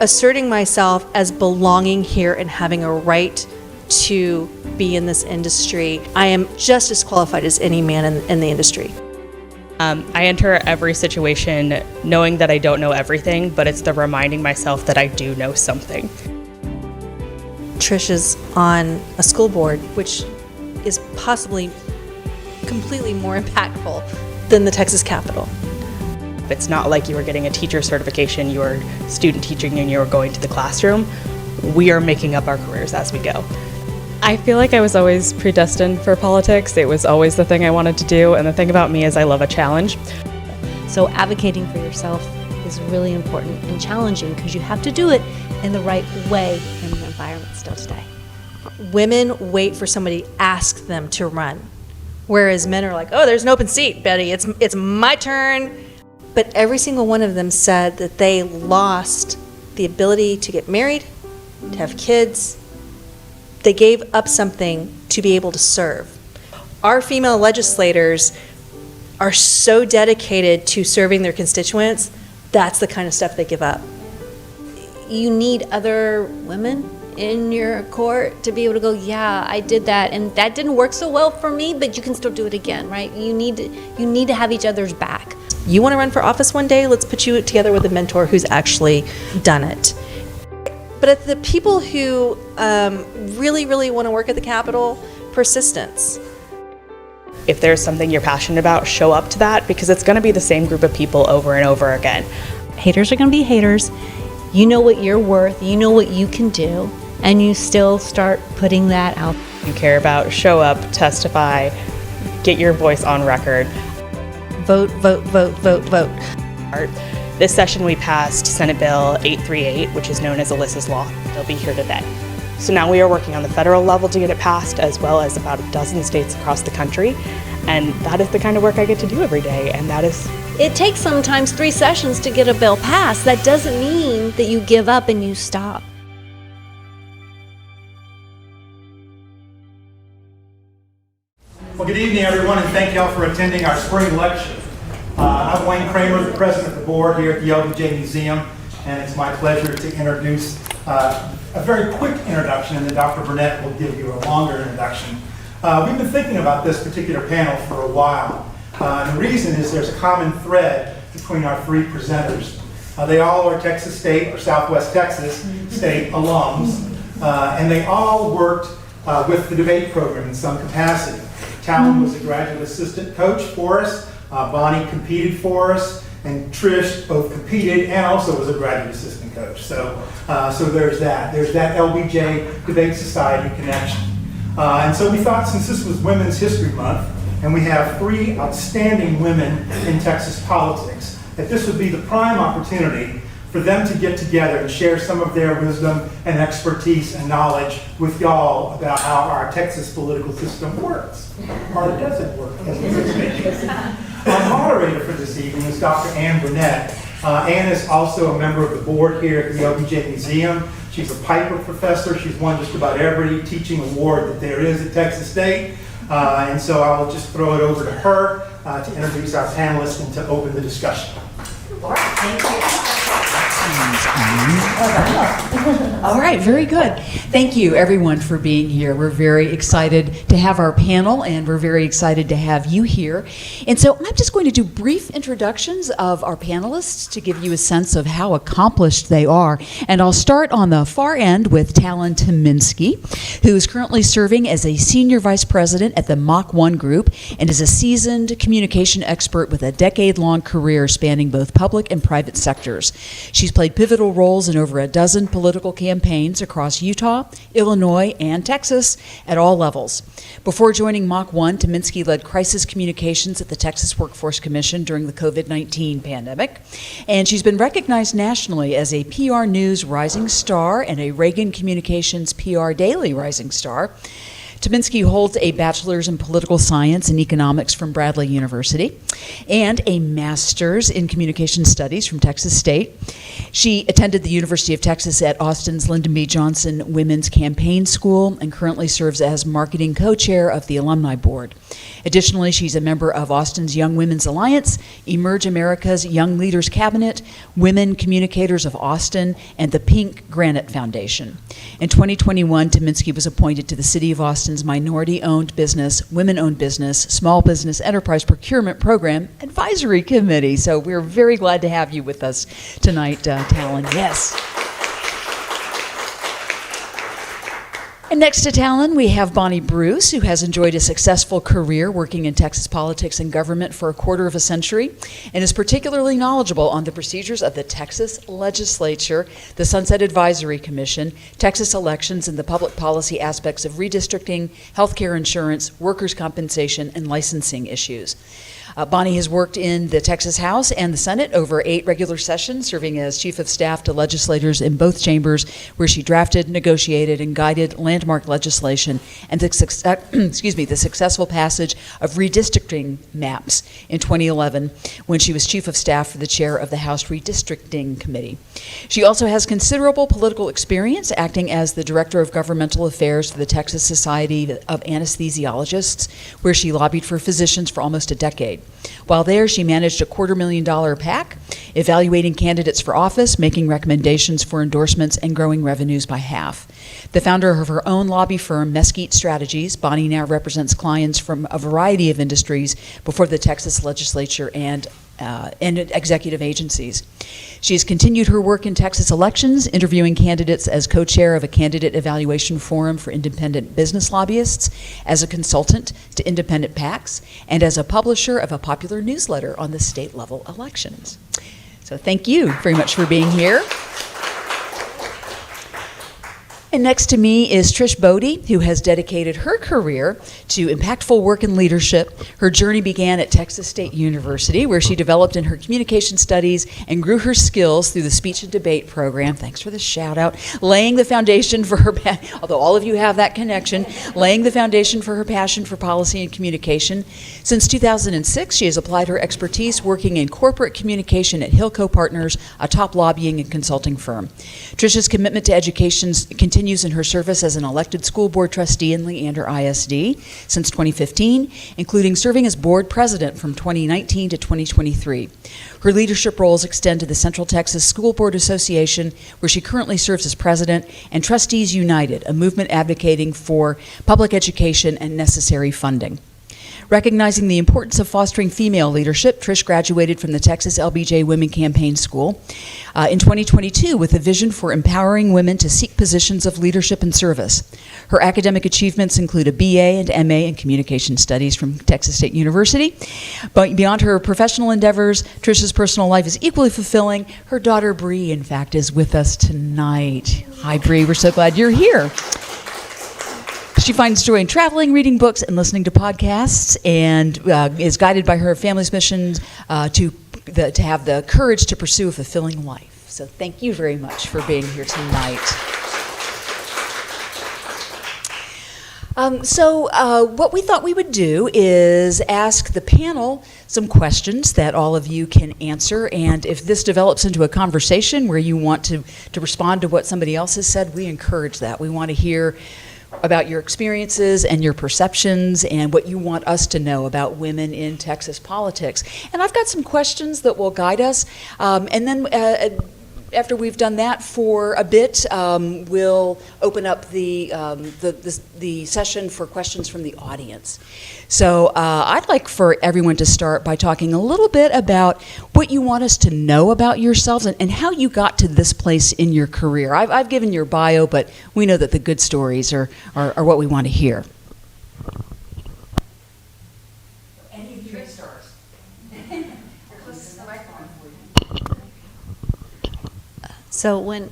asserting myself as belonging here and having a right to be in this industry. I am just as qualified as any man in the industry. I enter every situation knowing that I don't know everything, but it's the reminding myself that I do know something. Trish is on a school board, which is possibly completely more impactful than the Texas Capitol. It's not like you were getting a teacher certification, you were student teaching and you were going to the classroom. We are making up our careers as we go. I feel like I was always predestined for politics. It was always the thing I wanted to do, and the thing about me is I love a challenge. So advocating for yourself is really important and challenging because you have to do it in the right way in the environment still today. Women wait for somebody to ask them to run, whereas men are like, oh, there's an open seat, Betty, it's my turn. But every single one of them said that they lost the ability to get married, to have kids. They gave up something to be able to serve. Our female legislators are so dedicated to serving their constituents, that's the kind of stuff they give up. You need other women in your court to be able to go, yeah, I did that, and that didn't work so well for me, but you can still do it again, right? You need to have each other's back. You want to run for office one day? Let's put you together with a mentor who's actually done it. But at the people who really, really want to work at the Capitol, persistence. If there's something you're passionate about, show up to that because it's going to be the same group of people over and over again. Haters are going to be haters. You know what you're worth, you know what you can do, and you still start putting that out. You care about, show up, testify, get your voice on record. Vote, vote, vote, vote, vote. This session we passed Senate Bill 838, which is known as Alyssa's Law. They'll be here today. So now we are working on the federal level to get it passed, as well as about a dozen states across the country. And that is the kind of work I get to do every day, and that is... It takes sometimes 3 sessions to get a bill passed. That doesn't mean that you give up and you stop. Well, good evening, everyone, and thank y'all for attending our spring lecture. I'm Wayne Kramer, the president of the board here at the LBJ Museum, and it's my pleasure to introduce a very quick introduction, and then Dr. Burnette will give you a longer introduction. We've been thinking about this particular panel for a while, and the reason is there's a common thread between our 3 presenters. They all are Texas State or Southwest Texas State alums, and they all worked with the debate program in some capacity. Talan was a graduate assistant coach for us. Bonnie competed for us, and Trish both competed and also was a graduate assistant coach. So there's that. There's that LBJ Debate Society connection. And so we thought, since this was Women's History Month, and we have 3 outstanding women in Texas politics, that this would be the prime opportunity for them to get together and share some of their wisdom and expertise and knowledge with y'all about how our Texas political system works, or it doesn't work, as we say. Our moderator for this evening is Dr. Burnette. Ann is also a member of the board here at the LBJ Museum. She's a Piper professor. She's won just about every teaching award that there is at Texas State. And so I'll just throw it over to her to introduce our panelists and to open the discussion. All right, thank you. All right, very good. Thank you, everyone, for being here. We're very excited to have our panel, and we're very excited to have you here. And so I'm just going to do brief introductions of our panelists to give you a sense of how accomplished they are. And I'll start on the far end with Talan Tyminski, who is currently serving as a senior vice president at the Mach 1 Group and is a seasoned communication expert with a decade-long career spanning both public and private sectors. She's played pivotal roles in over a dozen political campaigns across Utah, Illinois, and Texas at all levels. Before joining Mach 1, Tyminski led crisis communications at the Texas Workforce Commission during the COVID-19 pandemic, and she's been recognized nationally as a PR News Rising Star and a Reagan Communications PR Daily Rising Star. Tyminski holds a bachelor's in political science and economics from Bradley University and a master's in communication studies from Texas State. She attended the University of Texas at Austin's Lyndon B. Johnson Women's Campaign School and currently serves as marketing co-chair of the Alumni Board. Additionally, she's a member of Austin's Young Women's Alliance, Emerge America's Young Leaders Cabinet, Women Communicators of Austin, and the Pink Granite Foundation. In 2021, Tyminski was appointed to the City of Austin's Minority-Owned Business, Women-Owned Business, Small Business Enterprise Procurement Program Advisory Committee. So we're very glad to have you with us tonight, Talan. Yes. And next to Talan, we have Bonnie Bruce, who has enjoyed a successful career working in Texas politics and government for a quarter of a century, and is particularly knowledgeable on the procedures of the Texas Legislature, the Sunset Advisory Commission, Texas elections, and the public policy aspects of redistricting, healthcare insurance, workers' compensation, and licensing issues. Bonnie has worked in the Texas House and the Senate over 8 regular sessions, serving as Chief of Staff to legislators in both chambers, where she drafted, negotiated, and guided landmark legislation and the successful passage of redistricting maps in 2011, when she was Chief of Staff for the chair of the House Redistricting Committee. She also has considerable political experience acting as the Director of Governmental Affairs for the Texas Society of Anesthesiologists, where she lobbied for physicians for almost a decade. While there, she managed a $250,000 PAC, evaluating candidates for office, making recommendations for endorsements, and growing revenues by half. The founder of her own lobby firm, Mesquite Strategies, Bonnie now represents clients from a variety of industries before the Texas Legislature and executive agencies. She has continued her work in Texas elections, interviewing candidates as co-chair of a candidate evaluation forum for independent business lobbyists, as a consultant to independent PACs, and as a publisher of a popular newsletter on the state-level elections. So thank you very much for being here. And next to me is Trish Bode, who has dedicated her career to impactful work and leadership. Her journey began at Texas State University, where she developed in her communication studies and grew her skills through the speech and debate program. Thanks for the shout out. Laying the foundation for her, although all of you have that connection, laying the foundation for her passion for policy and communication. Since 2006, she has applied her expertise working in corporate communication at Hilco Partners, a top lobbying and consulting firm. Trish's commitment to education continues in her service as an elected school board trustee in Leander ISD since 2015, including serving as board president from 2019 to 2023. Her leadership roles extend to the Central Texas School Board Association, where she currently serves as president, and Trustees United, a movement advocating for public education and necessary funding. Recognizing the importance of fostering female leadership, Trish graduated from the Texas LBJ Women Campaign School in 2022 with a vision for empowering women to seek positions of leadership and service. Her academic achievements include a BA and MA in Communication Studies from Texas State University. But beyond her professional endeavors, Trish's personal life is equally fulfilling. Her daughter, Bree, in fact, is with us tonight. Hi, Bree. We're so glad you're here. She finds joy in traveling, reading books, and listening to podcasts, and is guided by her family's mission to have the courage to pursue a fulfilling life. So thank you very much for being here tonight. What we thought we would do is ask the panel some questions that all of you can answer, and if this develops into a conversation where you want to respond to what somebody else has said, we encourage that. We want to hear about your experiences and your perceptions and what you want us to know about women in Texas politics. And I've got some questions that will guide us, and then after we've done that for a bit, we'll open up the session for questions from the audience. So I'd like for everyone to start by talking a little bit about what you want us to know about yourselves and how you got to this place in your career. I've given your bio, but we know that the good stories are what we want to hear. Any of you stars. So let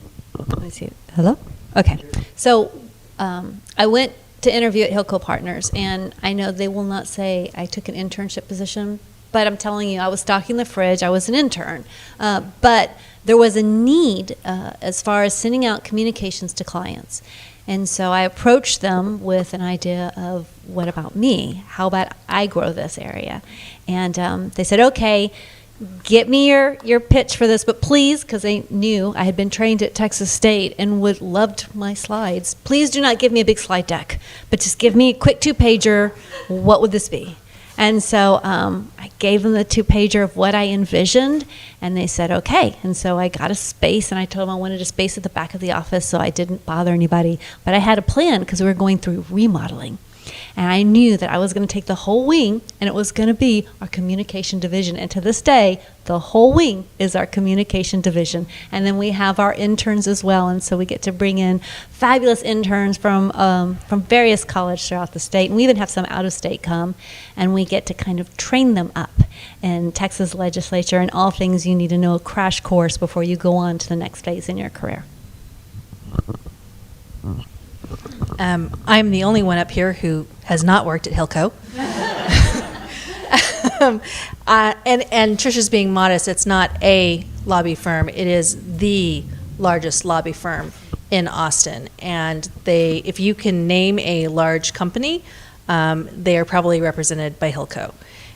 me see, hello? Okay. So I went to interview at Hilco Partners, and I know they will not say I took an internship position, but I'm telling you, I was stocking the fridge, I was an intern. But there was a need as far as sending out communications to clients. And so I approached them with an idea of, what about me? How about I grow this area? And they said, okay, get me your pitch for this, but please, because they knew I had been trained at Texas State and loved my slides, please do not give me a big slide deck, but just give me a quick 2-pager. What would this be? And so I gave them the 2-pager of what I envisioned, and they said, okay. And so I got a space, and I told them I wanted a space at the back of the office so I didn't bother anybody. But I had a plan because we were going through remodeling. And I knew that I was going to take the whole wing, and it was going to be our communication division. And to this day, the whole wing is our communication division. And then we have our interns as well. And so we get to bring in fabulous interns from various colleges throughout the state. And we even have some out of state come. And we get to kind of train them up in Texas legislature and all things you need to know, a crash course before you go on to the next phase in your career. I'm the only one up here who has not worked at Hilco. And Trish is being modest. It's not a lobby firm. It is the largest lobby firm in Austin. And if you can name a large company, they are probably represented by Hilco.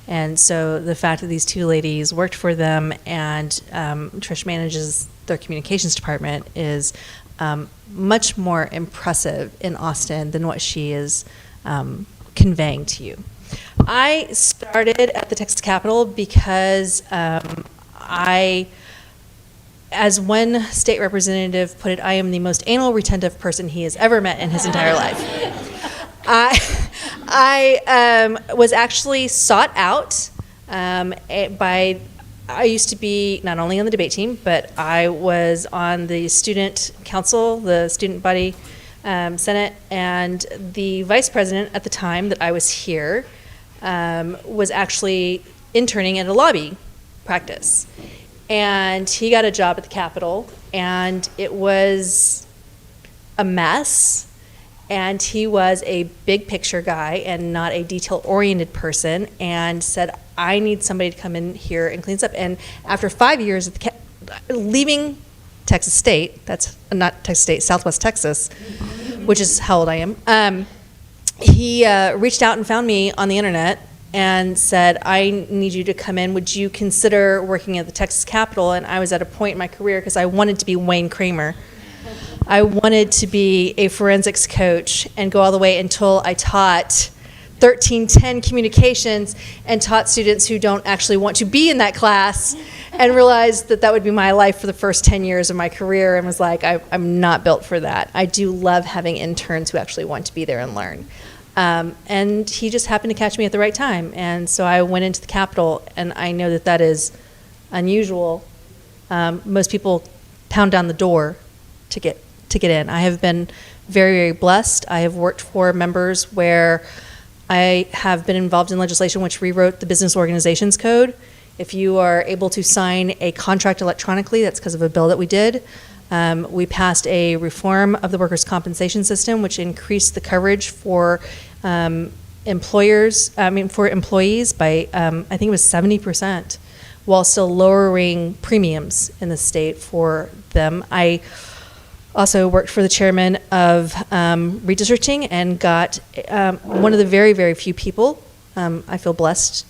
And so the fact that these two ladies worked for them and Trish manages their communications department is much more impressive in Austin than what she is conveying to you. I started at the Texas Capitol because as one state representative put it, I am the most anal retentive person he has ever met in his entire life. I was actually sought out I used to be not only on the debate team, but I was on the student council, the student body senate, and the vice president at the time that I was here was actually interning at a lobby practice. And he got a job at the Capitol, and it was a mess. And he was a big picture guy and not a detail-oriented person, and said, I need somebody to come in here and clean this up. And after 5 years at leaving Texas State, that's not Texas State, Southwest Texas, which is how old I am, he reached out and found me on the internet and said, I need you to come in. Would you consider working at the Texas Capitol? And I was at a point in my career because I wanted to be Wayne Kramer. I wanted to be a forensics coach and go all the way until I taught 1310 communications and taught students who don't actually want to be in that class, and realized that that would be my life for the first 10 years of my career, and was like, I'm not built for that. I do love having interns who actually want to be there and learn. And he just happened to catch me at the right time. And so I went into the Capitol, and I know that that is unusual. Most people pound down the door to get in. I have been very, very blessed. I have worked for members where I have been involved in legislation which rewrote the Business Organizations Code. If you are able to sign a contract electronically, that's because of a bill that we did. We passed a reform of the workers' compensation system, which increased the coverage for employees by, I think it was 70%, while still lowering premiums in the state for them. I also worked for the chairman of redistricting and got one of the very, very few people. I feel blessed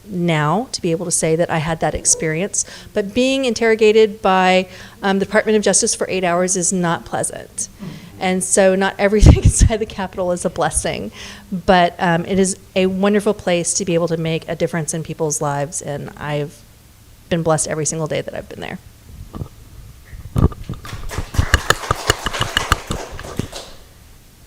now to be able to say that I had that experience. But being interrogated by the Department of Justice for 8 hours is not pleasant. And so not everything inside the Capitol is a blessing, but it is a wonderful place to be able to make a difference in people's lives, and I've been blessed every single day that I've been there.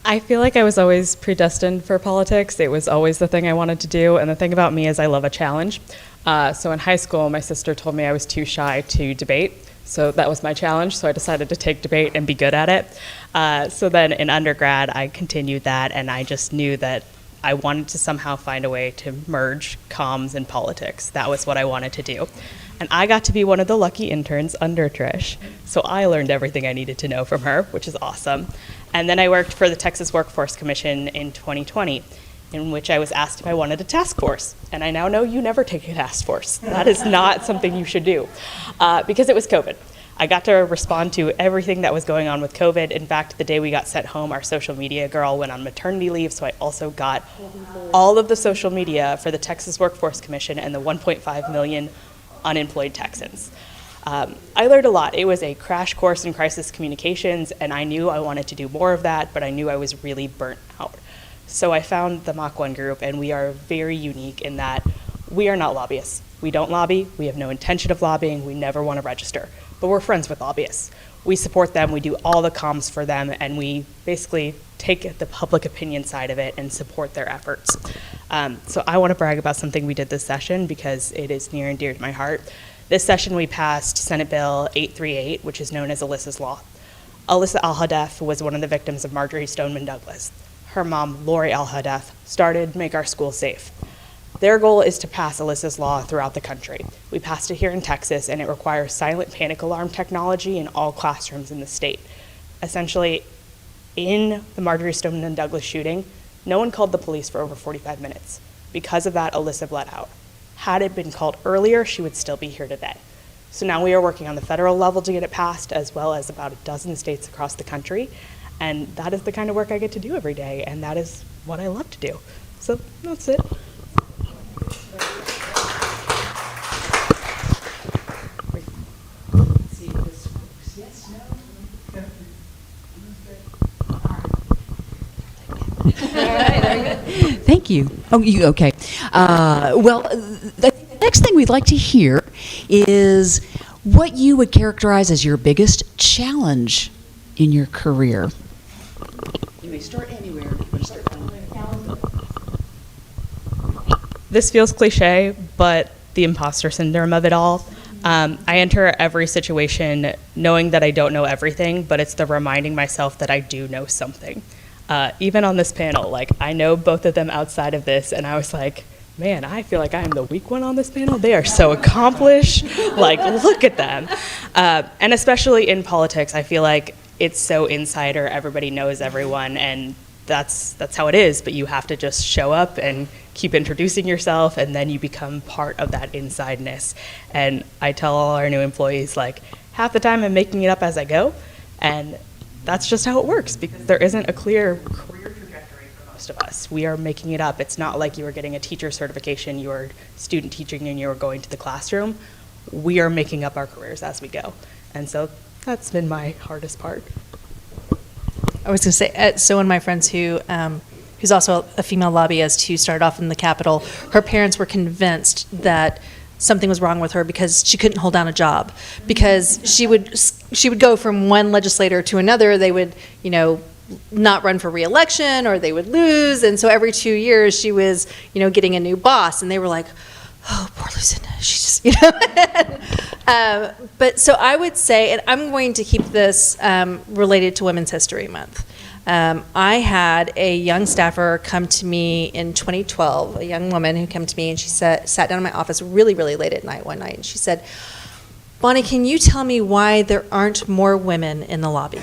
I feel like I was always predestined for politics. It was always the thing I wanted to do, and the thing about me is I love a challenge. So in high school, my sister told me I was too shy to debate, so that was my challenge, so I decided to take debate and be good at it. So then in undergrad, I continued that, and I just knew that I wanted to somehow find a way to merge comms and politics. That was what I wanted to do. And I got to be one of the lucky interns under Trish, so I learned everything I needed to know from her, which is awesome. And then I worked for the Texas Workforce Commission in 2020, in which I was asked if I wanted a task force. And I now know you never take a task force. That is not something you should do, because it was COVID. I got to respond to everything that was going on with COVID. In fact, the day we got sent home, our social media girl went on maternity leave, so I also got all of the social media for the Texas Workforce Commission and the 1.5 million unemployed Texans. I learned a lot. It was a crash course in crisis communications, and I knew I wanted to do more of that, but I knew I was really burnt out. So I found the Mach 1 group, and we are very unique in that we are not lobbyists. We don't lobby. We have no intention of lobbying. We never want to register. But we're friends with lobbyists. We support them. We do all the comms for them, and we basically take the public opinion side of it and support their efforts. So I want to brag about something we did this session because it is near and dear to my heart. This session we passed Senate Bill 838, which is known as Alyssa's Law. Alyssa Al-Hadef was one of the victims of Marjorie Stoneman Douglas. Her mom, Lori Al-Hadef, started Make Our Schools Safe. Their goal is to pass Alyssa's Law throughout the country. We passed it here in Texas, and it requires silent panic alarm technology in all classrooms in the state. Essentially, in the Marjorie Stoneman Douglas shooting, no one called the police for over 45 minutes. Because of that, Alyssa bled out. Had it been called earlier, she would still be here today. So now we are working on the federal level to get it passed, as well as about a dozen states across the country. And that is the kind of work I get to do every day, and that is what I love to do. So that's it. Thank you. Oh, you okay? Well, the next thing we'd like to hear is what you would characterize as your biggest challenge in your career. You may start anywhere. This feels cliche, but the imposter syndrome of it all. I enter every situation knowing that I don't know everything, but it's the reminding myself that I do know something. Even on this panel, like, I know both of them outside of this, and I was like, man, I feel like I am the weak one on this panel. They are so accomplished. Like, look at them. And especially in politics, I feel like it's so insider. Everybody knows everyone, and that's how it is. But you have to just show up and keep introducing yourself, and then you become part of that insideness. And I tell all our new employees, like, half the time I'm making it up as I go, and that's just how it works, because there isn't a clear career trajectory for most of us. We are making it up. It's not like you are getting a teacher certification, you are student teaching, and you are going to the classroom. We are making up our careers as we go. And so that's been my hardest part. I was going to say, so one of my friends who's also a female lobbyist who started off in the Capitol, her parents were convinced that something was wrong with her because she couldn't hold down a job, because she would go from one legislator to another. They would, not run for re-election, or they would lose, and so every 2 years she was, getting a new boss, and they were like, oh, poor Lucinda, she just, but so I would say, and I'm going to keep this related to Women's History Month. I had a young staffer come to me in 2012, a young woman who came to me, and she sat down in my office really, really late at night one night, and she said, Bonnie, can you tell me why there aren't more women in the lobby?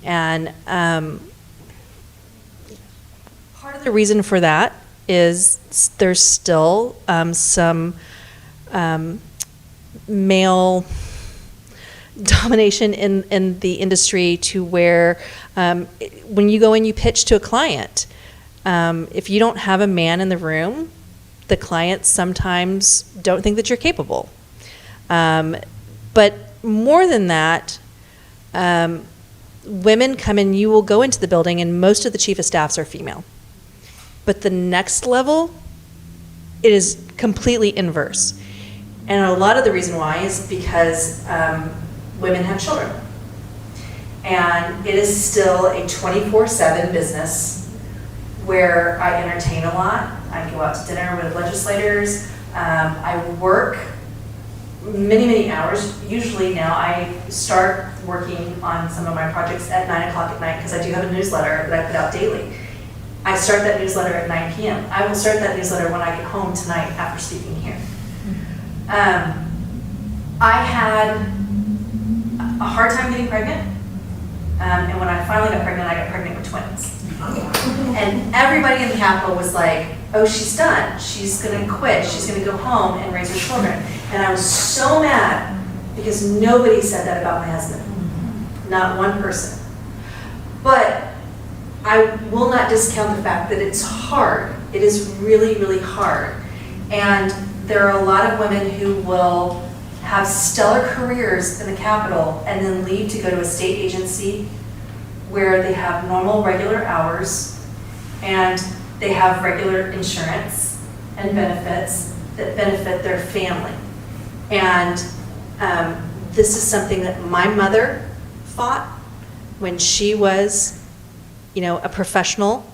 And part of the reason for that is there's still some male domination in the industry, to where when you go and you pitch to a client, if you don't have a man in the room, the clients sometimes don't think that you're capable. But more than that, women come in, you will go into the building, and most of the chief of staffs are female. But the next level, it is completely inverse. And a lot of the reason why is because women have children. And it is still a 24/7 business where I entertain a lot. I go out to dinner with legislators. I work many, many hours. Usually now I start working on some of my projects at 9 o'clock at night, because I do have a newsletter that I put out daily. I start that newsletter at 9 p.m. I will start that newsletter when I get home tonight after speaking here. I had a hard time getting pregnant, and when I finally got pregnant with twins. And everybody in the Capitol was like, oh, she's done. She's going to quit. She's going to go home and raise her children. And I was so mad because nobody said that about my husband. Not one person. But I will not discount the fact that it's hard. It is really, really hard. And there are a lot of women who will have stellar careers in the Capitol and then leave to go to a state agency where they have normal, regular hours and they have regular insurance and benefits that benefit their family. And this is something that my mother fought when she was, a professional,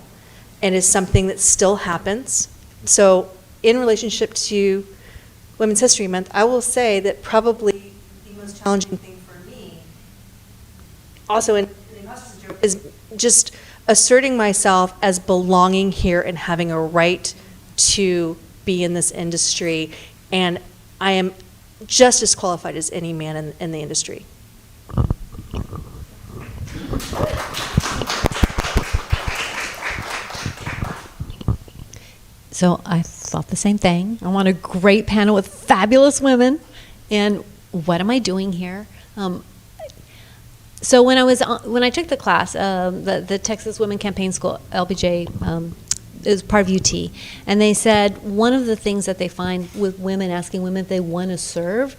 and is something that still happens. So in relationship to Women's History Month, I will say that probably the most challenging thing for me, also in the imposter syndrome, is just asserting myself as belonging here and having a right to be in this industry. And I am just as qualified as any man in the industry. So I thought the same thing. I want a great panel with fabulous women. And what am I doing here? So when I took the class, the Texas Women Campaign School, LBJ, is part of UT, and they said one of the things that they find with women, asking women if they want to serve,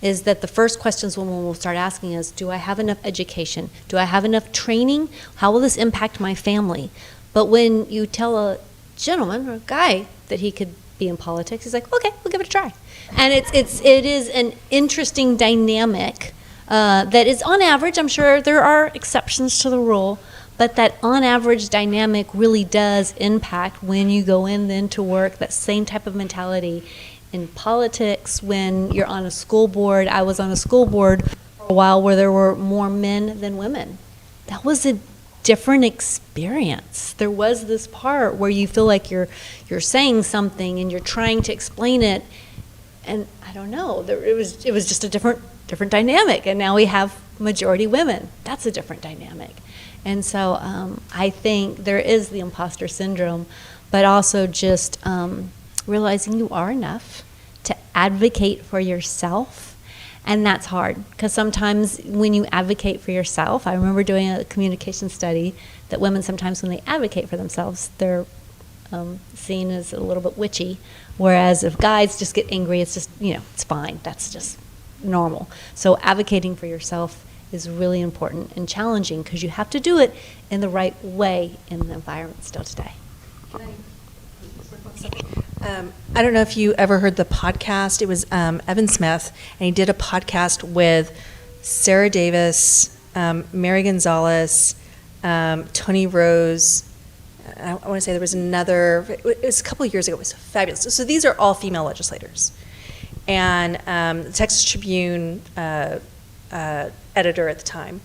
is that the first questions women will start asking is, do I have enough education? Do I have enough training? How will this impact my family? But when you tell a gentleman or a guy that he could be in politics, he's like, okay, we'll give it a try. And it is an interesting dynamic that is, on average, I'm sure there are exceptions to the rule, but that on average dynamic really does impact when you go in then to work, that same type of mentality in politics. When you're on a school board, I was on a school board for a while where there were more men than women. That was a different experience. There was this part where you feel like you're saying something and you're trying to explain it, and I don't know, it was just a different dynamic. And now we have majority women. That's a different dynamic. And so I think there is the imposter syndrome, but also just realizing you are enough to advocate for yourself. And that's hard, because sometimes when you advocate for yourself, I remember doing a communication study that women sometimes when they advocate for themselves, they're seen as a little bit witchy, whereas if guys just get angry, it's just, it's fine. That's just normal. So advocating for yourself is really important and challenging, because you have to do it in the right way in the environment still today. I don't know if you ever heard the podcast. It was Evan Smith, and he did a podcast with Sarah Davis, Mary Gonzalez, Tony Rose. I want to say there was another. It was a couple of years ago. It was fabulous. So these are all female legislators. And the Texas Tribune editor at the time.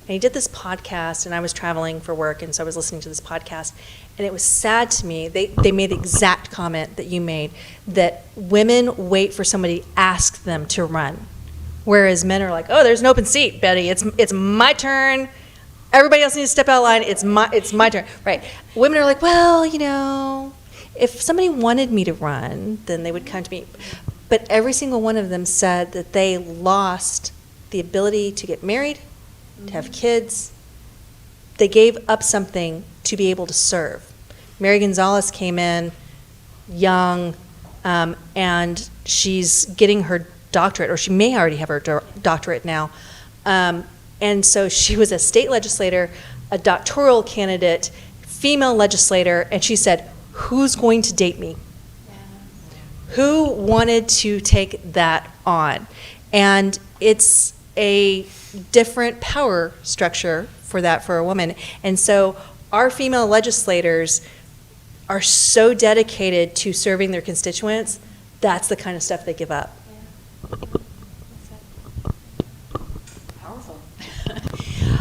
And he did this podcast, and I was traveling for work, and so I was listening to this podcast. And it was sad to me. They made the exact comment that you made, that women wait for somebody to ask them to run. Whereas men are like, oh, there's an open seat, Betty. It's my turn. Everybody else needs to step out of line. It's my turn. Right. Women are like, well, if somebody wanted me to run, then they would come to me. But every single one of them said that they lost the ability to get married, to have kids. They gave up something to be able to serve. Mary Gonzalez came in young, and she's getting her doctorate, or she may already have her doctorate now. And so she was a state legislator, a doctoral candidate, female legislator, and she said, who's going to date me? Who wanted to take that on? And it's a different power structure for a woman. And so our female legislators are so dedicated to serving their constituents, that's the kind of stuff they give up. Powerful.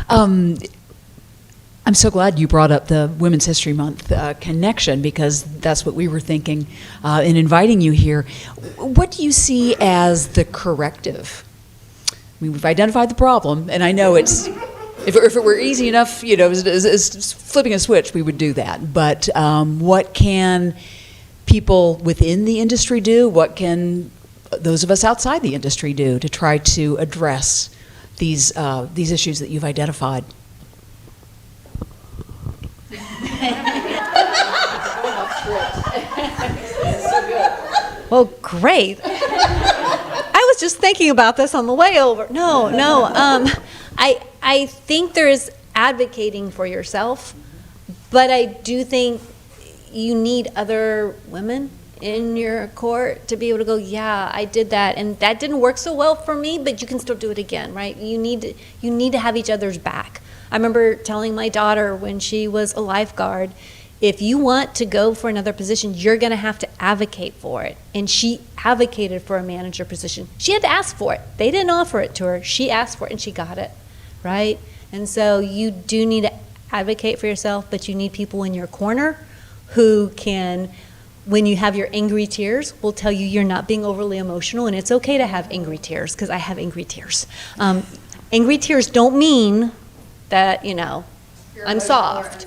I'm so glad you brought up the Women's History Month connection, because that's what we were thinking in inviting you here. What do you see as the corrective? I mean, we've identified the problem, and I know it's, if it were easy enough, as flipping a switch, we would do that. But what can people within the industry do? What can those of us outside the industry do to try to address these issues that you've identified? Well, great. I was just thinking about this on the way over. No. I think there is advocating for yourself, but I do think you need other women in your court to be able to go, yeah, I did that, and that didn't work so well for me, but you can still do it again, right? You need to have each other's back. I remember telling my daughter when she was a lifeguard, if you want to go for another position, you're going to have to advocate for it. And she advocated for a manager position. She had to ask for it. They didn't offer it to her. She asked for it and she got it, right? And so you do need to advocate for yourself, but you need people in your corner who can, when you have your angry tears, will tell you you're not being overly emotional, and it's okay to have angry tears, because I have angry tears. Angry tears don't mean that, I'm soft.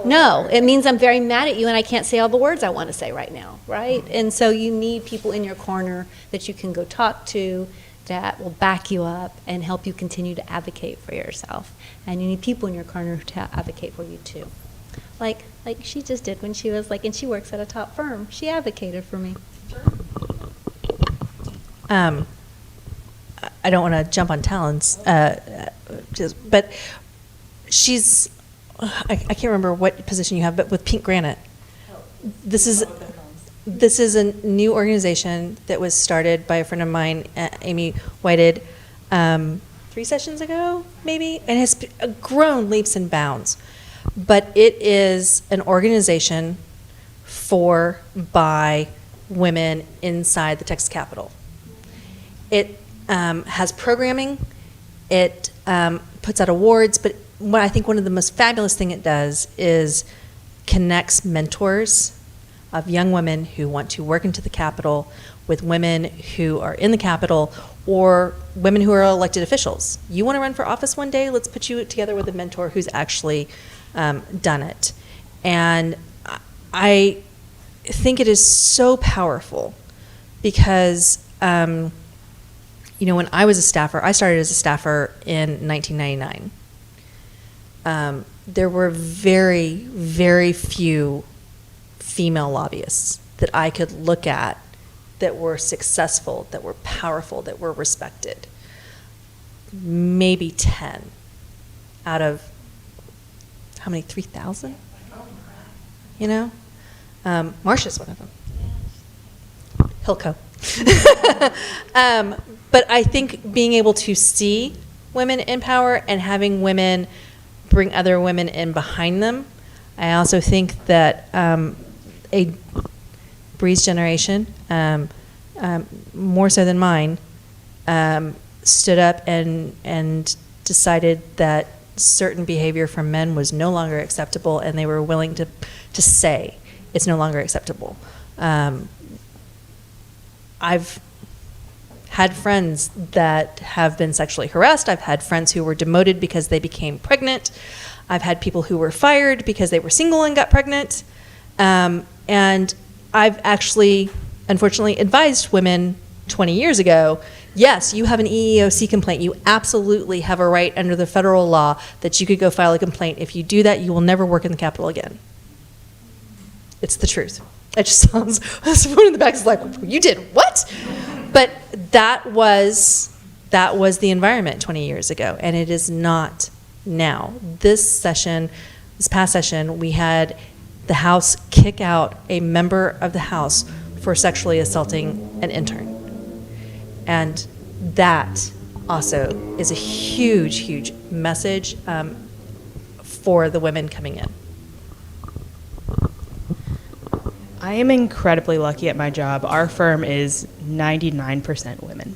No, it means I'm very mad at you and I can't say all the words I want to say right now, right? And so you need people in your corner that you can go talk to that will back you up and help you continue to advocate for yourself. And you need people in your corner to advocate for you too. Like she just did when she was and she works at a top firm. She advocated for me. I don't want to jump on Talan's, but she's, I can't remember what position you have, but with Pink Granite. This is a new organization that was started by a friend of mine, Amy Whited, 3 sessions ago, maybe, and has grown leaps and bounds. But it is an organization by women inside the Texas Capitol. It has programming. It puts out awards, but what I think one of the most fabulous thing it does is connects mentors of young women who want to work into the Capitol with women who are in the Capitol or women who are elected officials. You want to run for office one day? Let's put you together with a mentor who's actually done it. And I think it is so powerful because, when I was a staffer, I started as a staffer in 1999. There were very, very few female lobbyists that I could look at that were successful, that were powerful, that were respected. Maybe 10 out of, how many, 3,000? Marcia's one of them. Hilco. But I think being able to see women in power and having women bring other women in behind them. I also think that a Bree's generation, more so than mine, stood up and decided that certain behavior from men was no longer acceptable, and they were willing to say it's no longer acceptable. I've had friends that have been sexually harassed. I've had friends who were demoted because they became pregnant. I've had people who were fired because they were single and got pregnant. And I've actually, unfortunately, advised women 20 years ago, yes, you have an EEOC complaint. You absolutely have a right under the federal law that you could go file a complaint. If you do that, you will never work in the Capitol again. It's the truth. It just sounds, someone in the back is like, you did what? But that was the environment 20 years ago, and it is not now. This past session, we had the House kick out a member of the House for sexually assaulting an intern. And that also is a huge, huge message for the women coming in. I am incredibly lucky at my job. Our firm is 99% women.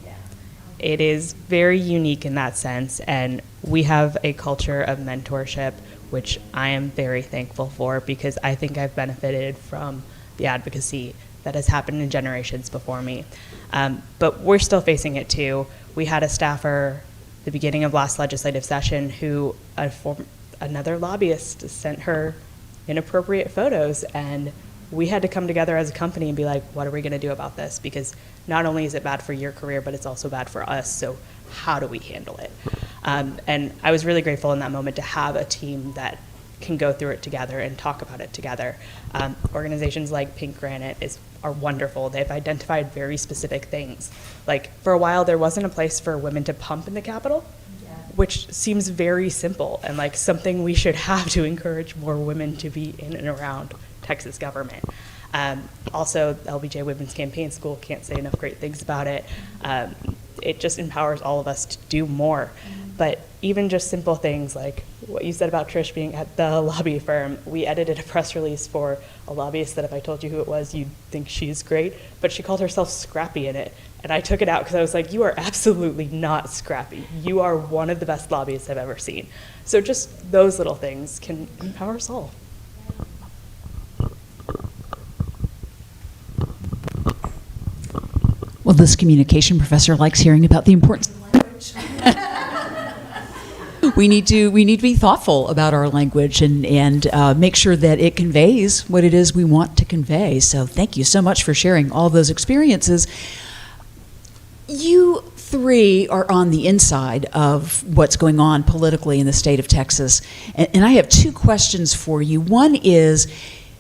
It is very unique in that sense, and we have a culture of mentorship, which I am very thankful for because I think I've benefited from the advocacy that has happened in generations before me. But we're still facing it too. We had a staffer at the beginning of last legislative session who another lobbyist sent her inappropriate photos, and we had to come together as a company and be like, what are we going to do about this? Because not only is it bad for your career, but it's also bad for us. So how do we handle it? And I was really grateful in that moment to have a team that can go through it together and talk about it together. Organizations like Pink Granite are wonderful. They've identified very specific things. Like, for a while, there wasn't a place for women to pump in the Capitol, which seems very simple and like something we should have to encourage more women to be in and around Texas government. Also, LBJ Women's Campaign School, can't say enough great things about it. It just empowers all of us to do more. But even just simple things like what you said about Trish being at the lobby firm, we edited a press release for a lobbyist that if I told you who it was, you'd think she's great, but she called herself Scrappy in it. And I took it out because I was like, you are absolutely not scrappy. You are one of the best lobbyists I've ever seen. So just those little things can empower us all. Well, this communication professor likes hearing about the importance of language. We need to be thoughtful about our language and make sure that it conveys what it is we want to convey. So thank you so much for sharing all those experiences. You three are on the inside of what's going on politically in the state of Texas. And I have two questions for you. One is,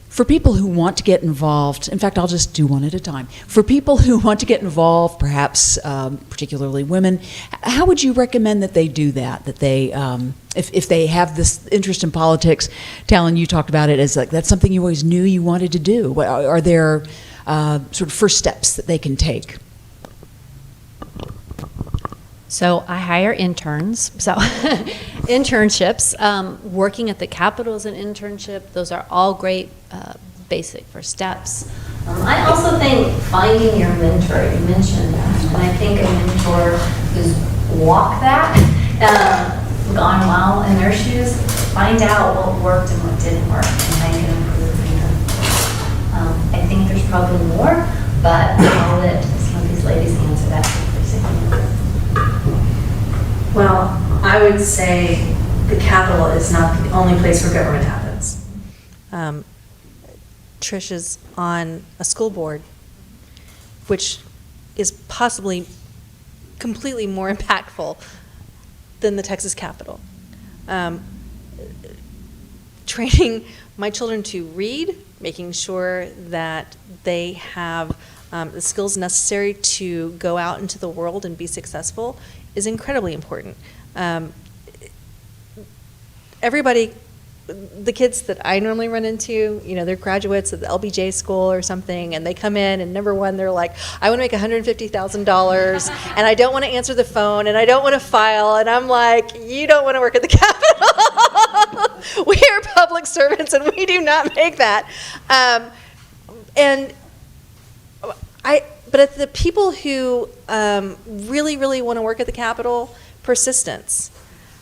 for people who want to get involved, in fact, I'll just do one at a time. For people who want to get involved, perhaps particularly women, how would you recommend that they do that? That they, if they have this interest in politics, Talan, you talked about it as like that's something you always knew you wanted to do. Are there sort of first steps that they can take? So I hire interns. So internships, working at the Capitol is an internship. Those are all great basic first steps. I also think finding your mentor, you mentioned that, and I think a mentor who's walked that, gone a while in their shoes, find out what worked and what didn't work and how you can improve. I think there's probably more, but I'll let some of these ladies answer that. Well, I would say the Capitol is not the only place where government happens. Trish is on a school board, which is possibly completely more impactful than the Texas Capitol. Training my children to read, making sure that they have the skills necessary to go out into the world and be successful is incredibly important. Everybody, the kids that I normally run into, they're graduates of the LBJ school or something, and they come in, and number one, they're like, I want to make $150,000, and I don't want to answer the phone, and I don't want to file, and I'm like, you don't want to work at the Capitol. We are public servants, and we do not make that. But the people who really, really want to work at the Capitol, persistence.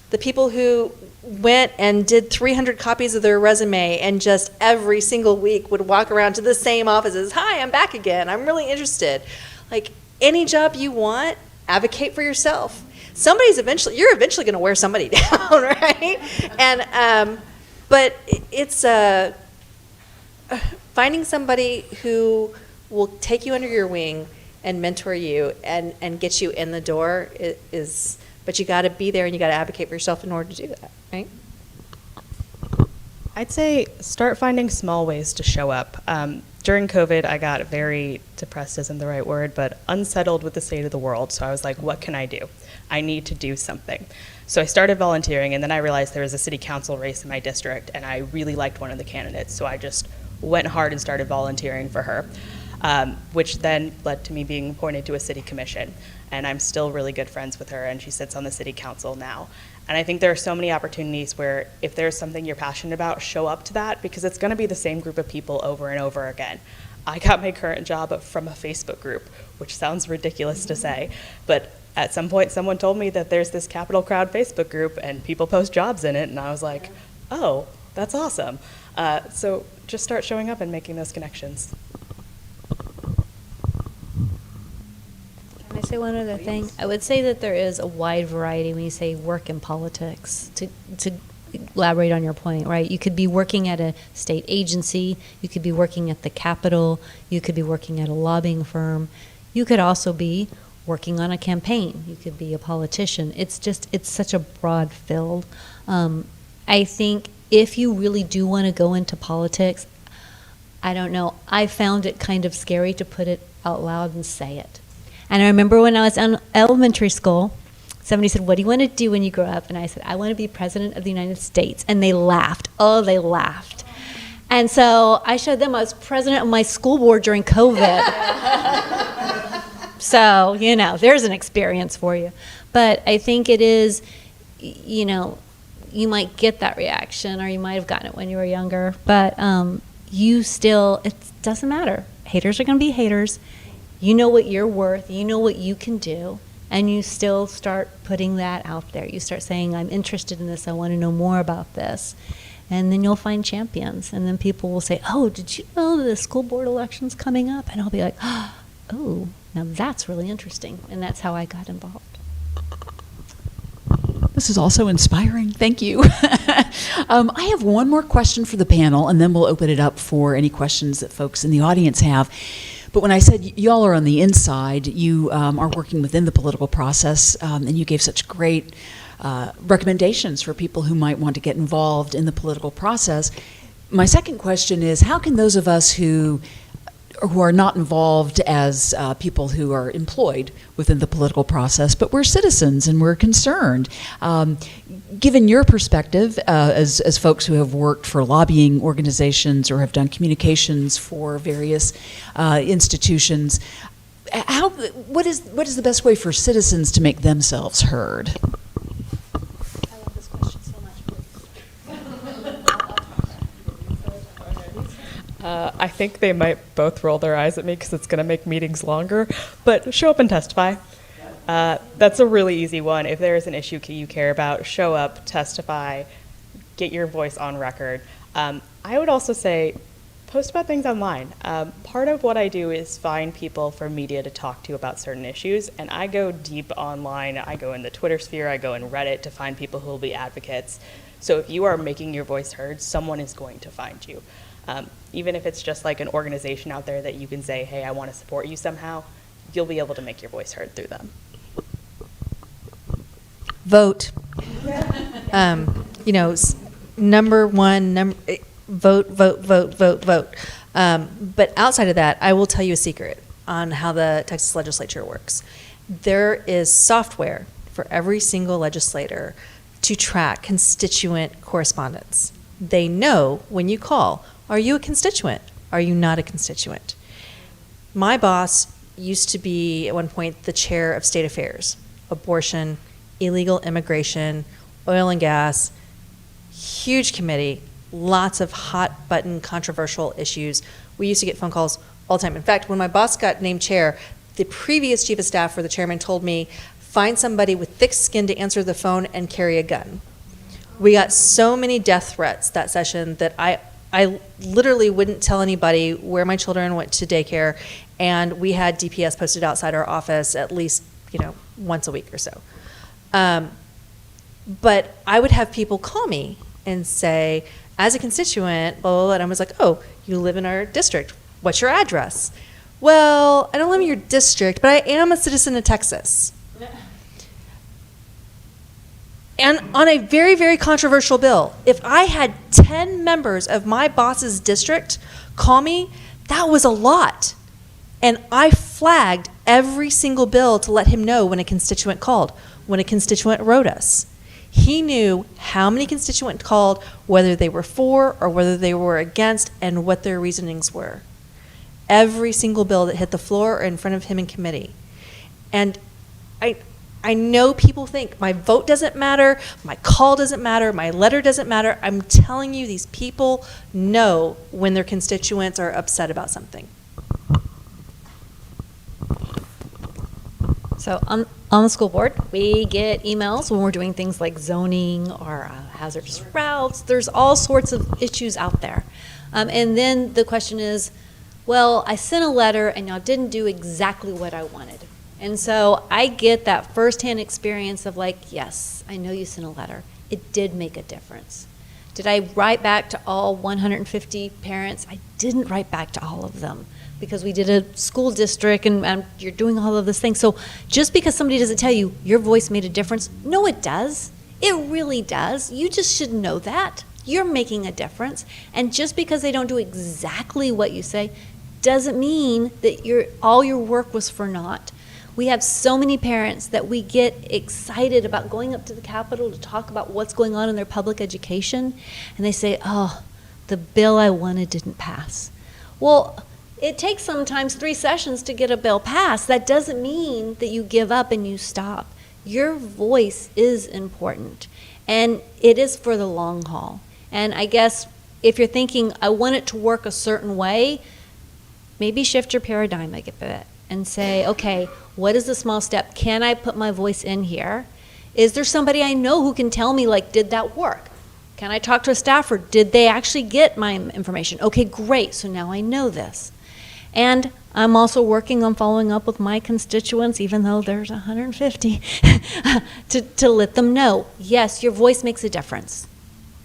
The people who went and did 300 copies of their resume and just every single week would walk around to the same offices. Hi, I'm back again. I'm really interested. Like, any job you want, advocate for yourself. You're eventually going to wear somebody down, right? And but it's finding somebody who will take you under your wing and mentor you and get you in the door is, but you got to be there and you got to advocate for yourself in order to do that, right? I'd say start finding small ways to show up. During COVID, I got very depressed, isn't the right word, but unsettled with the state of the world. So I was like, what can I do? I need to do something. So I started volunteering, and then I realized there was a city council race in my district, and I really liked one of the candidates. So I just went hard and started volunteering for her, which then led to me being appointed to a city commission. And I'm still really good friends with her, and she sits on the city council now. And I think there are so many opportunities where if there's something you're passionate about, show up to that, because it's going to be the same group of people over and over again. I got my current job from a Facebook group, which sounds ridiculous to say, but at some point someone told me that there's this Capitol Crowd Facebook group and people post jobs in it, and I was like, oh, that's awesome. So just start showing up and making those connections. Can I say one other thing? I would say that there is a wide variety when you say work in politics. To elaborate on your point, right? You could be working at a state agency, you could be working at the Capitol, you could be working at a lobbying firm, you could also be working on a campaign, you could be a politician. It's such a broad field. I think if you really do want to go into politics, I don't know, I found it kind of scary to put it out loud and say it. And I remember when I was in elementary school, somebody said, what do you want to do when you grow up? And I said, I want to be president of the United States. And they laughed. Oh, they laughed. And so I showed them I was president of my school board during COVID. So, there's an experience for you. But I think it is, you might get that reaction, or you might have gotten it when you were younger. But it doesn't matter. Haters are going to be haters. You know what you're worth. You know what you can do. And you still start putting that out there. You start saying, I'm interested in this. I want to know more about this. And then you'll find champions. And then people will say, oh, did you know the school board election's coming up? And I'll be like, oh, now that's really interesting. And that's how I got involved. This is also inspiring. Thank you. I have one more question for the panel, and then we'll open it up for any questions that folks in the audience have. But when I said y'all are on the inside, you are working within the political process, and you gave such great recommendations for people who might want to get involved in the political process. My second question is, how can those of us who are not involved as people who are employed within the political process, but we're citizens and we're concerned, given your perspective as folks who have worked for lobbying organizations or have done communications for various institutions, what is the best way for citizens to make themselves heard? I love this question so much. I think they might both roll their eyes at me because it's going to make meetings longer, but show up and testify. That's a really easy one. If there is an issue you care about, show up, testify, get your voice on record. I would also say post about things online. Part of what I do is find people from media to talk to about certain issues, and I go deep online. I go in the Twitter sphere, I go in Reddit to find people who will be advocates. So if you are making your voice heard, someone is going to find you. Even if it's just like an organization out there that you can say, hey, I want to support you somehow, you'll be able to make your voice heard through them. Vote. Number one, vote. But outside of that, I will tell you a secret on how the Texas legislature works. There is software for every single legislator to track constituent correspondence. They know when you call, are you a constituent? Are you not a constituent? My boss used to be, at one point, the chair of state affairs, abortion, illegal immigration, oil and gas, huge committee, lots of hot button controversial issues. We used to get phone calls all the time. In fact, when my boss got named chair, the previous chief of staff for the chairman told me, find somebody with thick skin to answer the phone and carry a gun. We got so many death threats that session that I literally wouldn't tell anybody where my children went to daycare, and we had DPS posted outside our office at least, once a week or so. But I would have people call me and say, as a constituent, blah, blah, blah, and I was like, oh, you live in our district. What's your address? Well, I don't live in your district, but I am a citizen of Texas. And on a very, very controversial bill, if I had 10 members of my boss's district call me, that was a lot. And I flagged every single bill to let him know when a constituent called, when a constituent wrote us. He knew how many constituents called, whether they were for or whether they were against, and what their reasonings were. Every single bill that hit the floor or in front of him in committee. And I know people think my vote doesn't matter, my call doesn't matter, my letter doesn't matter. I'm telling you, these people know when their constituents are upset about something. So on the school board, we get emails when we're doing things like zoning or hazardous routes. There's all sorts of issues out there. And then the question is, well, I sent a letter and y'all didn't do exactly what I wanted. And so I get that firsthand experience of like, yes, I know you sent a letter. It did make a difference. Did I write back to all 150 parents? I didn't write back to all of them because we did a school district and you're doing all of this thing. So just because somebody doesn't tell you your voice made a difference, no, it does. It really does. You just should know that. You're making a difference. And just because they don't do exactly what you say doesn't mean that all your work was for naught. We have so many parents that we get excited about going up to the Capitol to talk about what's going on in their public education, and they say, oh, the bill I wanted didn't pass. Well, it takes sometimes 3 sessions to get a bill passed. That doesn't mean that you give up and you stop. Your voice is important, and it is for the long haul. And I guess if you're thinking, I want it to work a certain way, maybe shift your paradigm a bit and say, okay, what is the small step? Can I put my voice in here? Is there somebody I know who can tell me, like, did that work? Can I talk to a staffer? Did they actually get my information? Okay, great, so now I know this. And I'm also working on following up with my constituents, even though there's 150, to let them know, yes, your voice makes a difference.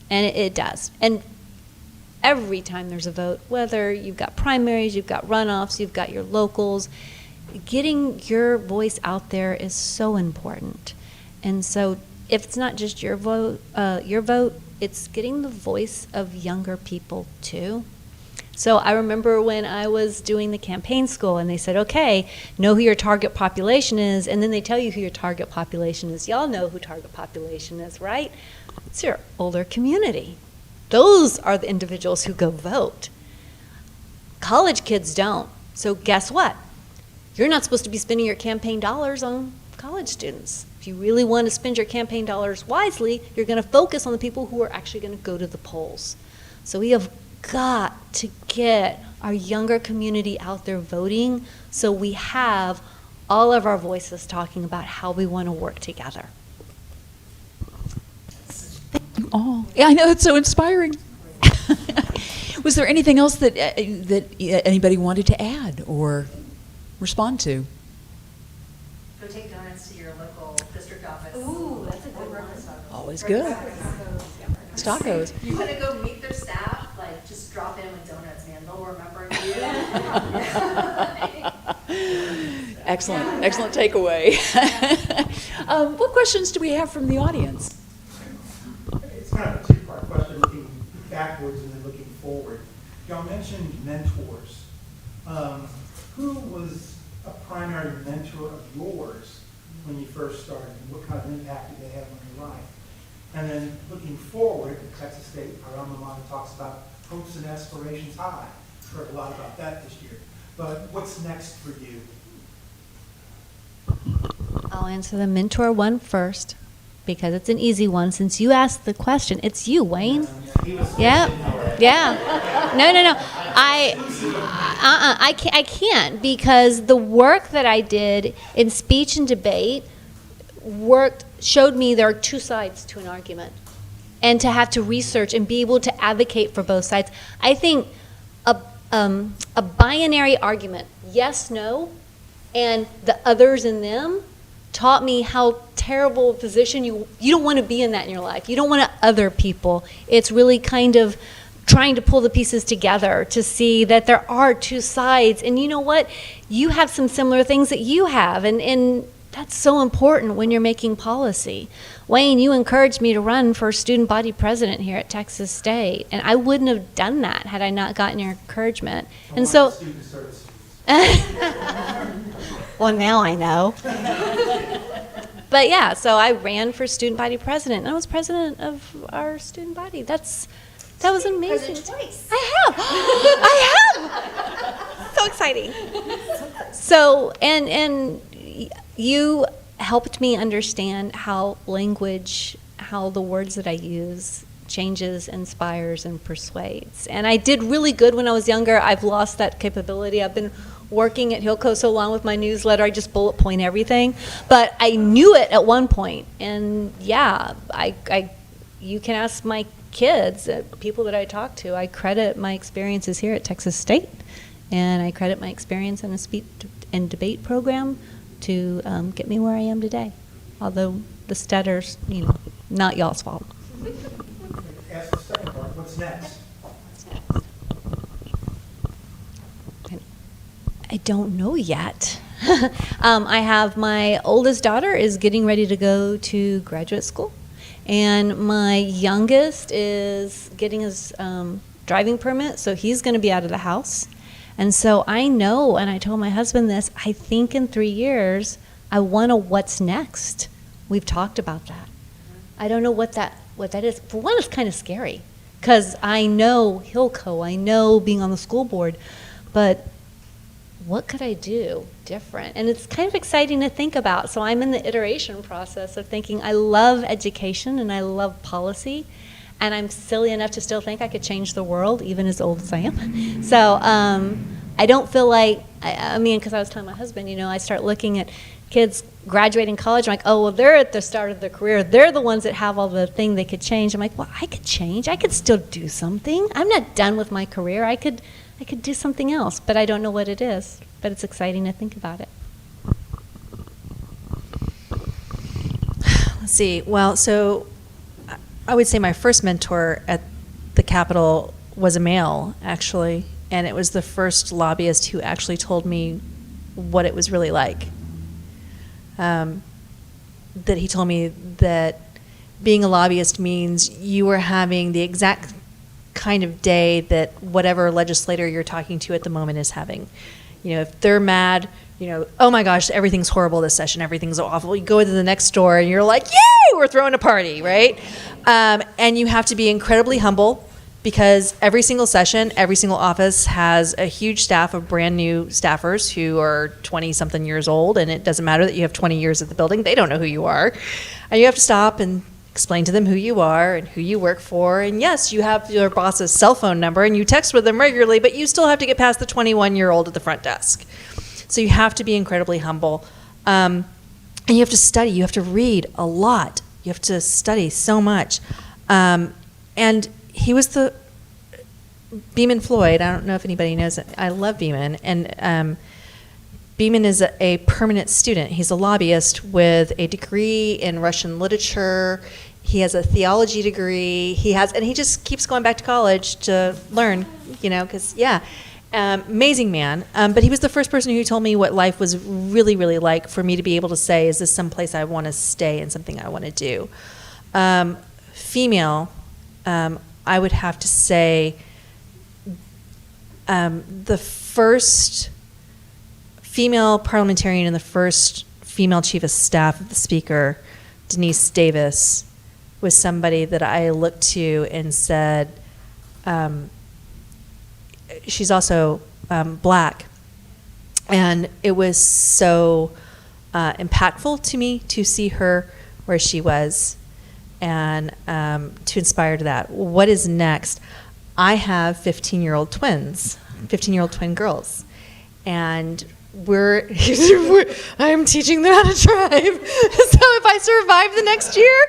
And it does. And every time there's a vote, whether you've got primaries, you've got runoffs, you've got your locals, getting your voice out there is so important. And so if it's not just your vote, it's getting the voice of younger people too. So I remember when I was doing the campaign school and they said, okay, know who your target population is, and then they tell you who your target population is. Y'all know who target population is, right? It's your older community. Those are the individuals who go vote. College kids don't. So guess what? You're not supposed to be spending your campaign dollars on college students. If you really want to spend your campaign dollars wisely, you're going to focus on the people who are actually going to go to the polls. So we have got to get our younger community out there voting so we have all of our voices talking about how we want to work together. Oh, yeah, I know, it's so inspiring. Was there anything else that anybody wanted to add or respond to? Go take donuts to your local district office. Ooh, that's a good one. Always good. Tacos. You want to go meet their staff? Like, just drop in with donuts, man. They'll remember you. Excellent takeaway. What questions do we have from the audience? It's kind of a two-part question, looking backwards and then looking forward. Y'all mentioned mentors. Who was a primary mentor of yours when you first started, and what kind of impact did they have on your life? And then looking forward, Texas State, our alma mater, talks about hopes and aspirations high. Heard a lot about that this year. But what's next for you? I'll answer the mentor one first because it's an easy one. Since you asked the question, it's you, Wayne. Yeah. No. I can't because the work that I did in speech and debate showed me there are 2 sides to an argument, and to have to research and be able to advocate for both sides. I think a binary argument, yes, no, and the others and them, taught me how terrible a position you don't want to be in that in your life. You don't want to other people. It's really kind of trying to pull the pieces together to see that there are 2 sides. And you know what? You have some similar things that you have, and that's so important when you're making policy. Wayne, you encouraged me to run for student body president here at Texas State, and I wouldn't have done that had I not gotten your encouragement. And so, well, now I know. But yeah, so I ran for student body president, and I was president of our student body. That was amazing. Twice. I have. So exciting. So, and you helped me understand how the words that I use changes, inspires, and persuades. And I did really good when I was younger. I've lost that capability. I've been working at Hillco so long with my newsletter, I just bullet point everything. But I knew it at one point. And yeah, you can ask my kids, people that I talk to, I credit my experiences here at Texas State, and I credit my experience in a speech and debate program to get me where I am today. Although the stutter's, not y'all's fault. Ask the second part, what's next? I don't know yet. I have my oldest daughter is getting ready to go to graduate school, and my youngest is getting his driving permit, so he's going to be out of the house. And so I know, and I told my husband this, I think in 3 years, I want to what's next. We've talked about that. I don't know what that is. For one, it's kind of scary, because I know Hillco, I know being on the school board, but what could I do different? And it's kind of exciting to think about. So I'm in the iteration process of thinking I love education and I love policy, and I'm silly enough to still think I could change the world, even as old as I am. So I don't feel like, because I was telling my husband, I start looking at kids graduating college, I'm like, oh, well, they're at the start of their career. They're the ones that have all the thing they could change. I'm like, well, I could change. I could still do something. I'm not done with my career. I could do something else, but I don't know what it is. But it's exciting to think about it. Let's see. Well, so I would say my first mentor at the Capitol was a male, actually, and it was the first lobbyist who actually told me what it was really like. That he told me that being a lobbyist means you are having the exact kind of day that whatever legislator you're talking to at the moment is having. If they're mad, oh my gosh, everything's horrible this session, everything's awful. You go to the next door and you're like, yay, we're throwing a party, right? And you have to be incredibly humble, because every single session, every single office has a huge staff of brand new staffers who are 20-something years old, and it doesn't matter that you have 20 years at the building. They don't know who you are. And you have to stop and explain to them who you are and who you work for. And yes, you have your boss's cell phone number and you text with them regularly, but you still have to get past the 21-year-old at the front desk. So you have to be incredibly humble. And you have to study. You have to read a lot. You have to study so much. And he was the Beeman Floyd. I don't know if anybody knows it. I love Beeman. And Beeman is a permanent student. He's a lobbyist with a degree in Russian literature. He has a theology degree. And he just keeps going back to college to learn, because, amazing man. But he was the first person who told me what life was really, really like, for me to be able to say, is this someplace I want to stay and something I want to do? Female, I would have to say the first female parliamentarian and the first female chief of staff of the Speaker, Denise Davis, was somebody that I looked to and said, she's also black. And it was so impactful to me to see her where she was and to inspire to that. What is next? I have 15-year-old twins, 15-year-old twin girls. And I'm teaching them how to drive. So if I survive the next year,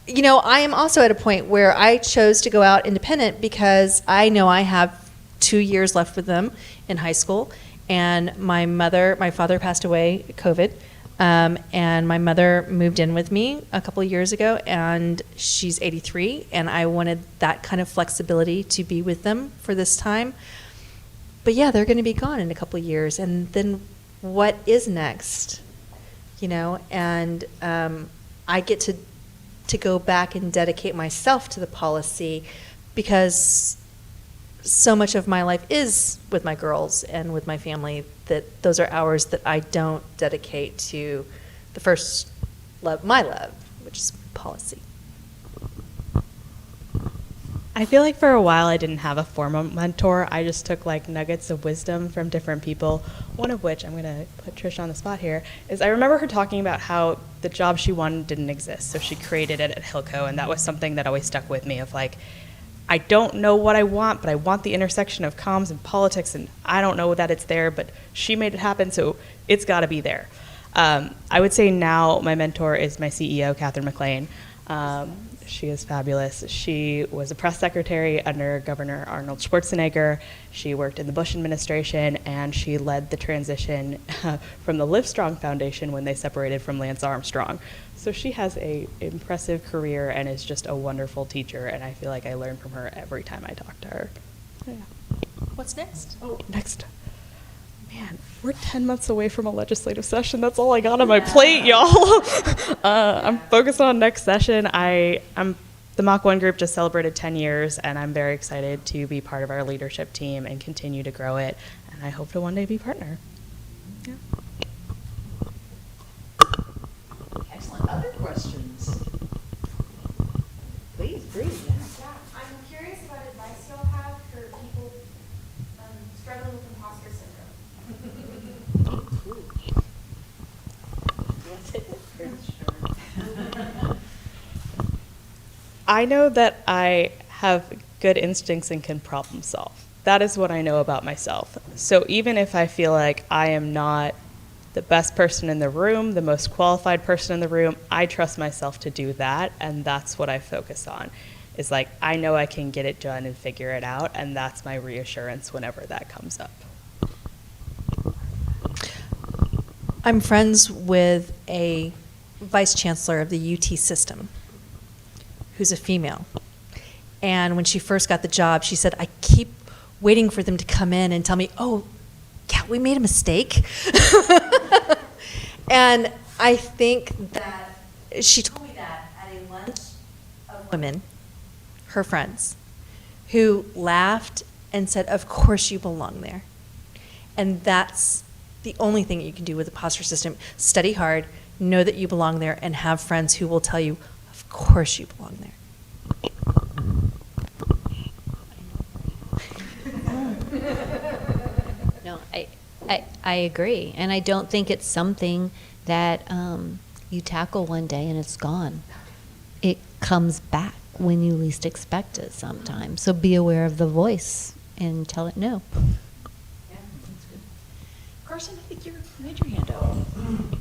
I am also at a point where I chose to go out independent because I know I have 2 years left with them in high school. And my father passed away, COVID. And my mother moved in with me a couple of years ago, and she's 83, and I wanted that kind of flexibility to be with them for this time. But yeah, they're going to be gone in a couple of years, and then what is next? And I get to go back and dedicate myself to the policy, because so much of my life is with my girls and with my family, that those are hours that I don't dedicate to the first love, my love, which is policy. I feel like for a while I didn't have a formal mentor. I just took nuggets of wisdom from different people. One of which, I'm going to put Trish on the spot here, is I remember her talking about how the job she wanted didn't exist. So she created it at Hillco, and that was something that always stuck with me of I don't know what I want, but I want the intersection of comms and politics, and I don't know that it's there, but she made it happen, so it's got to be there. I would say now my mentor is my CEO, Catherine McLean. She is fabulous. She was a press secretary under Governor Arnold Schwarzenegger. She worked in the Bush administration, and she led the transition from the Livestrong Foundation when they separated from Lance Armstrong. So she has an impressive career and is just a wonderful teacher, and I feel like I learn from her every time I talk to her. Yeah. What's next? Oh, next. Man, we're 10 months away from a legislative session. That's all I got on my plate, y'all. I'm focused on next session. The Mach 1 group just celebrated 10 years, and I'm very excited to be part of our leadership team and continue to grow it. And I hope to one day be partner. Yeah. Excellent. Other questions? Please, breathe. Yeah. Yeah, I'm curious about advice you'll have for people struggling with imposter syndrome. I know that I have good instincts and can problem solve. That is what I know about myself. So even if I feel like I am not the best person in the room, the most qualified person in the room, I trust myself to do that, and that's what I focus on. Is like, I know I can get it done and figure it out, and that's my reassurance whenever that comes up. I'm friends with a vice chancellor of the UT system who's a female. And when she first got the job, she said, I keep waiting for them to come in and tell me, oh, yeah, we made a mistake. And I think that she told me that at a lunch of women, her friends, who laughed and said, of course you belong there. And that's the only thing you can do with the imposter system. Study hard, know that you belong there, and have friends who will tell you, of course you belong there. No, I agree. And I don't think it's something that you tackle one day and it's gone. It comes back when you least expect it sometimes. So be aware of the voice and tell it no. Yeah, that's good. Carson, I think you had your hand up.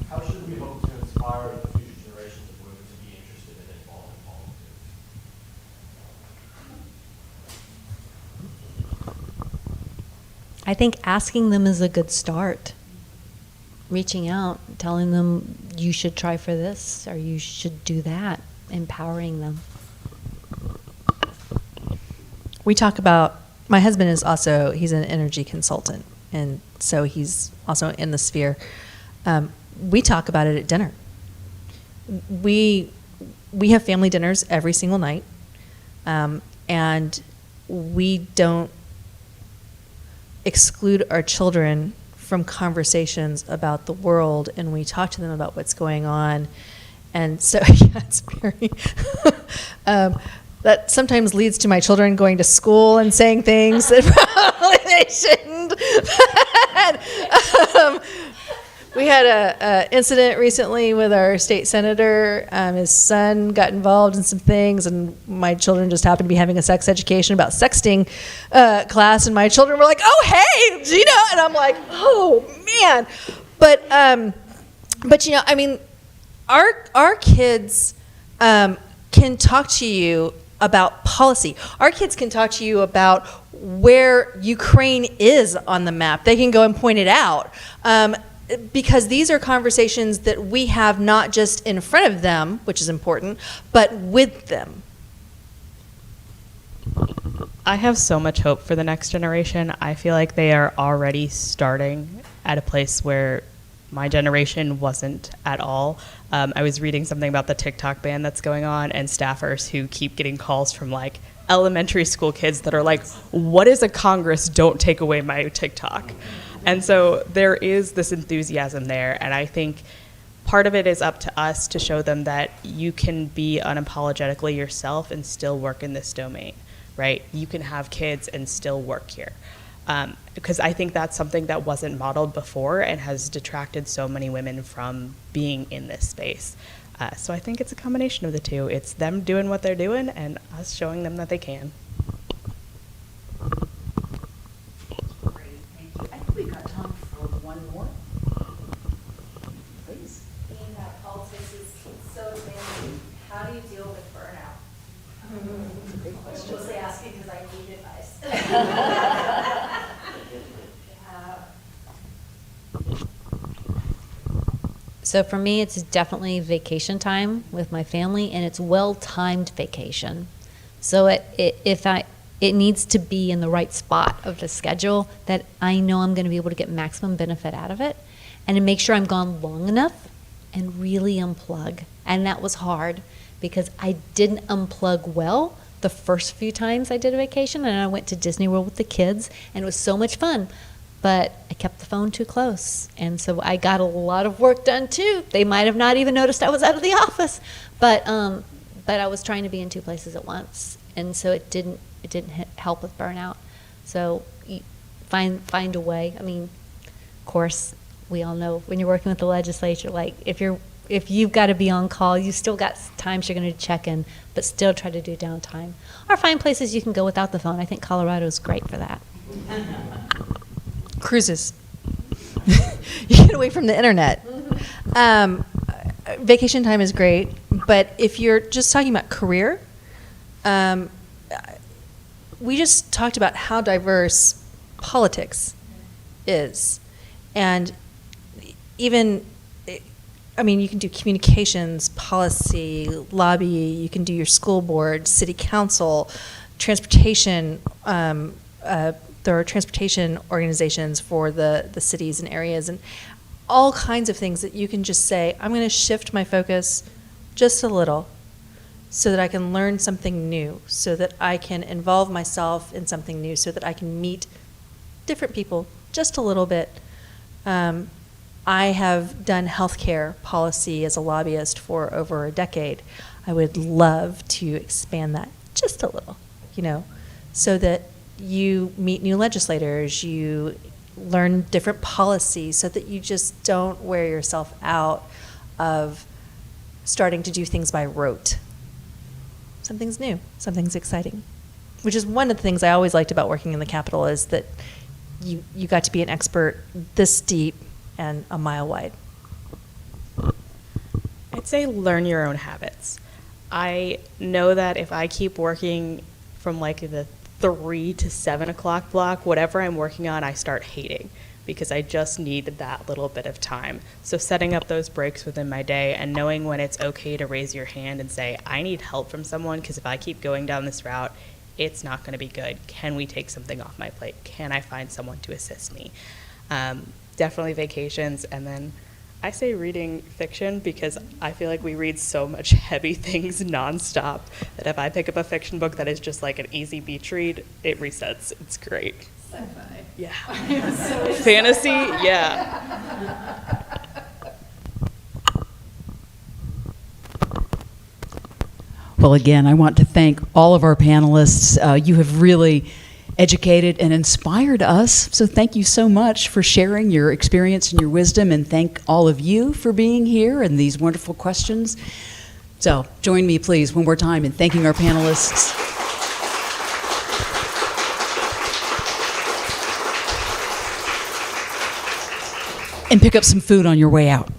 How should we hope to inspire the future generations of women to be interested and involved in politics? I think asking them is a good start. Reaching out, telling them you should try for this or you should do that, empowering them. We talk about, my husband is also, he's an energy consultant, and so he's also in the sphere. We talk about it at dinner. We have family dinners every single night, and we don't exclude our children from conversations about the world, and we talk to them about what's going on. And so, yeah, it's very, that sometimes leads to my children going to school and saying things that probably they shouldn't. We had a incident recently with our state senator. His son got involved in some things, and my children just happened to be having a sex education about sexting class, and my children were like, "Oh, hey, Gina," and I'm like, "Oh man," but you know, I mean, our kids can talk to you about policy. Our kids can talk to you about where Ukraine is on the map. They can go and point it out. Because these are conversations that we have not just in front of them, which is important, but with them. I have so much hope for the next generation. I feel like they are already starting at a place where my generation wasn't at all. I was reading something about the TikTok ban that's going on, and staffers who keep getting calls from like elementary school kids that are like, what is a Congress? Don't take away my TikTok. And so there is this enthusiasm there, and I think part of it is up to us to show them that you can be unapologetically yourself and still work in this domain, right? You can have kids and still work here. Because I think that's something that wasn't modeled before and has detracted so many women from being in this space. So I think it's a combination of the two. It's them doing what they're doing and us showing them that they can. I think we've got time for one more. Please. Being that politics is so demanding, how How do you deal with burnout? Mostly asking because I need advice. So for me, it's definitely vacation time with my family, and it's well-timed vacation. So it needs to be in the right spot of the schedule that I know I'm going to be able to get maximum benefit out of it, and to make sure I'm gone long enough and really unplug. And that was hard because I didn't unplug well the first few times I did a vacation, and I went to Disney World with the kids, and it was so much fun. But I kept the phone too close, and so I got a lot of work done too. They might have not even noticed I was out of the office, but I was trying to be in two places at once, and so it didn't help with burnout. So you find a way. I mean, of course, we all know when you're working with the legislature, like if you've got to be on call, you still got times you're going to check in, but still try to do downtime, or find places you can go without the phone. I think Colorado is great for that. Cruises. You get away from the internet. Vacation time is great, but if you're just talking about career, we just talked about how diverse politics is. And even, I mean, you can do communications, policy, lobby, you can do your school board, city council, transportation. There are transportation organizations for the cities and areas, and all kinds of things that you can just say, I'm going to shift my focus just a little so that I can learn something new, so that I can involve myself in something new, so that I can meet different people just a little bit. I have done healthcare policy as a lobbyist for over a decade. I would love to expand that just a little, so that you meet new legislators, you learn different policies, so that you just don't wear yourself out of starting to do things by rote. Something's new, something's exciting, which is one of the things I always liked about working in the Capitol, is that you got to be an expert this deep and a mile wide. I'd say learn your own habits. I know that if I keep working from like the 3 to 7 o'clock block, whatever I'm working on, I start hating, because I just need that little bit of time. So setting up those breaks within my day and knowing when it's okay to raise your hand and say, I need help from someone, because if I keep going down this route, it's not going to be good. Can we take something off my plate? Can I find someone to assist me? Definitely vacations, and then I say reading fiction, because I feel like we read so much heavy things nonstop that if I pick up a fiction book that is just like an easy beach read, it resets. It's great. Sci-fi. Yeah. Fantasy, yeah. Well, again, I want to thank all of our panelists. You have really educated and inspired us. So thank you so much for sharing your experience and your wisdom, and thank all of you for being here and these wonderful questions. So join me, please, one more time in thanking our panelists. And pick up some food on your way out.